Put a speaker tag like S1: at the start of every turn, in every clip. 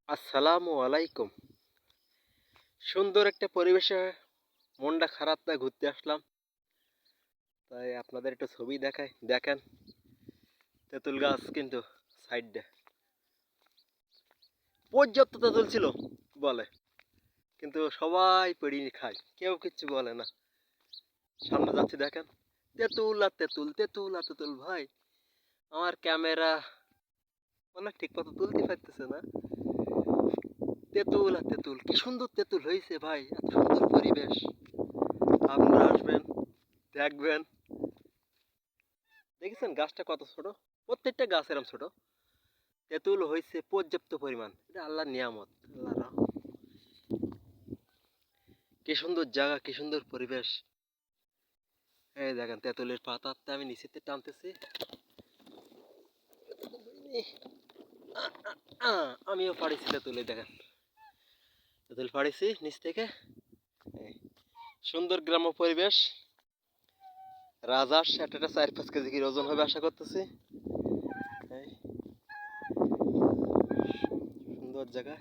S1: আসসালামু আলাইকুম। সুন্দর একটা পরিবেশে মনটা খারাপ তাই ঘুরতে আসলাম। তাই আপনাদের একটু ছবি দেখাই, দেখেন। তেঁতুল গাছ কিন্তু সাইডে পর্যাপ্ত তেঁতুল ছিল বলে, কিন্তু সবাই পেড়িয়ে খায়, কেউ কিচ্ছু বলে না। সামনে যাচ্ছি দেখেন, তেঁতুল আর তেঁতুল, তেঁতুল আর তেঁতুল। ভাই আমার ক্যামেরা মানে ঠিক মতো তুলতে পারতেছে না। তেঁতুল আর তেঁতুল, কি সুন্দর তেঁতুল হয়েছে ভাই, এত সুন্দর পরিবেশ। আপনারা আসবেন, দেখবেন। দেখেছেন গাছটা কত ছোট, প্রত্যেকটা গাছ এরকম ছোট। তেঁতুল হয়েছে পর্যাপ্ত পরিমাণ, এটা আল্লাহর নিয়ামত। আল্লাহর কি সুন্দর জায়গা, কি সুন্দর পরিবেশ। এই দেখেন তেঁতুলের পাতাতে আমি নিচেতে টানতেছি। আমিও পাড়িছি তেঁতুলে, দেখেন তেঁতুল পাড়িছি নিচ থেকে। সুন্দর গ্রাম্য পরিবেশ। রাজহাঁস একটা 4-5 কেজি কি ওজন হবে আশা করতেছি। সুন্দর জায়গা।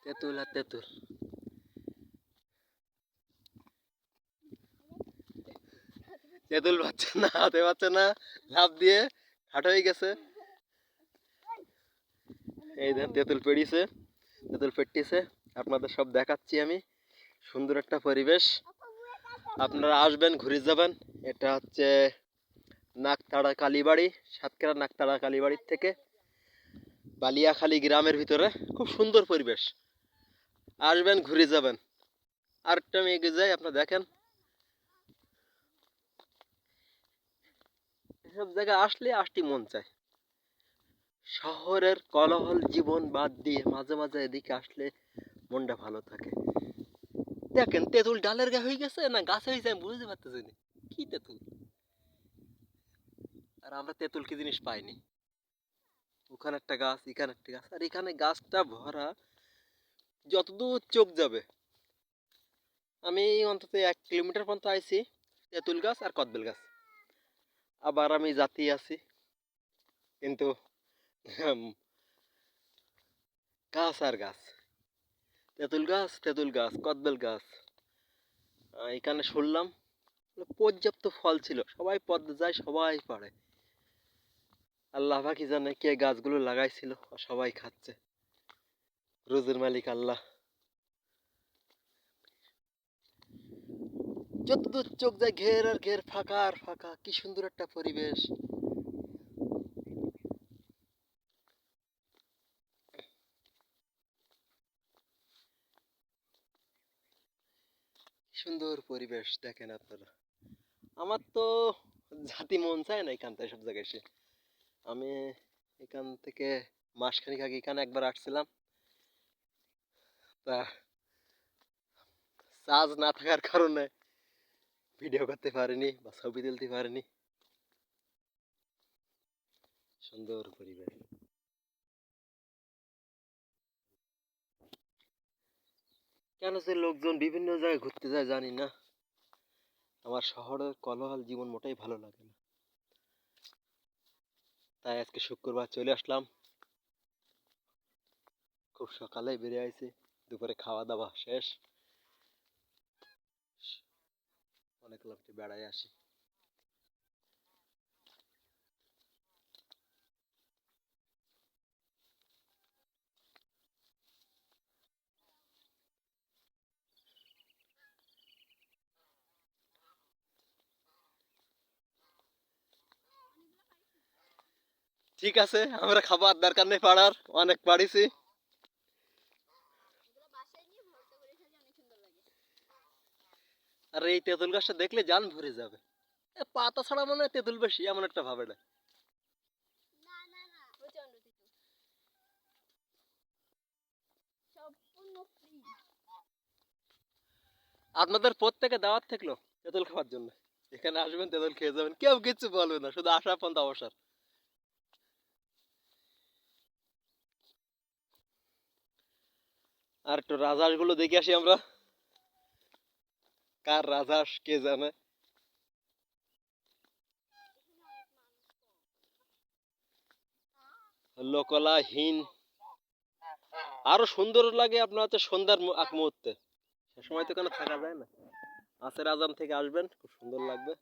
S1: তেঁতুল আর তেঁতুল। তেঁতুল পাচ্ছে না, হাতে পাচ্ছে না, লাফ দিয়ে হাট হয়ে গেছে। এই দেখেন তেঁতুল পেড়িছে, তেঁতুল পেট্টিছে, আপনাদের সব দেখাচ্ছি আমি। সুন্দর একটা পরিবেশ, আপনারা আসবেন, ঘুরে যাবেন। এটা হচ্ছে নাকতাড়া কালীবাড়ি, সাতক্ষীরা নাকতাড়া কালীবাড়ির থেকে বালিয়াখালী গ্রামের ভিতরে। খুব সুন্দর পরিবেশ, আসবেন, ঘুরে যাবেন। আরেকটা আমি এগিয়ে যাই, আপনারা দেখেন। এসব জায়গায় আসলে আসতে মন চায়। শহরের কোলাহল জীবন বাদ দিয়ে মাঝে মাঝে এদিকে আসলে মনটা ভালো থাকে। দেখেন তেঁতুল ডালের গায়ে হয়ে গেছে না গাছে হয়েছে আমি বুঝতে পারতেছি না, কি তেঁতুল। আর আমরা তেঁতুল কি জিনিস পাইনি। ওখানে একটা গাছ, এখানে একটা গাছ, আর এখানে গাছটা ভরা যতদূর চোখ যাবে। আমি অন্তত 1 কিলোমিটার পর্যন্ত আইছি, তেঁতুল গাছ আর কদবেল গাছ। আবার আমি জাতি আছি, কিন্তু গাছ আর গাছ, তেঁতুল গাছ, কদবেল গাছ। এখানে শুনলাম পর্যাপ্ত ফল ছিল, সবাই পদ যায়, সবাই পারে। আল্লাহ পাকি জানে কে গাছগুলো লাগাইছিল, সবাই খাচ্ছে। রোজের মালিক আল্লাহ। যতদূর চোখ যায় ঘের আর ঘের, ফাঁকা আর ফাঁকা, কি সুন্দর একটা পরিবেশ। সুন্দর পরিবেশ দেখেন আপনারা। আমার তো জাতি মন চায় না এখান থেকে সব জায়গায় এসে। আমি এখান থেকে মাসখানেক আগে এখানে একবার আসছিলাম, তা চার্জ না থাকার কারণে ভিডিও করতে পারিনি বা ছবি তুলতে পারিনি। সুন্দর পরিবেশ। কেন যে লোকজন বিভিন্ন জায়গায় ঘুরতে যায় জানি না, আমার শহরের কোলাহল জীবন মোটেই ভালো লাগে না। তাই আজকে শুক্রবার চলে আসলাম, খুব সকালে বেরিয়ে আইছি, দুপুরে খাওয়া দাওয়া শেষ, অনেক লোকটি বেড়ায় আসি। ঠিক আছে, আমরা খাবার দরকার নেই পাড়ার, অনেক পাড়িছি। আর এই তেঁতুল গাছটা দেখলে জান ভরে যাবে। পাতা ছাড়া মনে হয় তেঁতুল বেশি, এমন একটা ভাবে না। আপনাদের প্রত্যেকে দাওয়াত থাকলো তেঁতুল খাওয়ার জন্য। এখানে আসবেন, তেঁতুল খেয়ে যাবেন, কেউ কিচ্ছু বলবে না, শুধু আসা পর্যন্ত অবসর। আর একটু রাজহাঁস গুলো দেখে আসি আমরা, কার রাজহাঁস কে জানে। লোকলাহীন, আরো সুন্দর লাগে আপনার হচ্ছে সন্ধ্যার এক মুহূর্তে। সে সময় তো কেন থাকা যায় না। আসের আজান থেকে আসবেন, খুব সুন্দর লাগবে।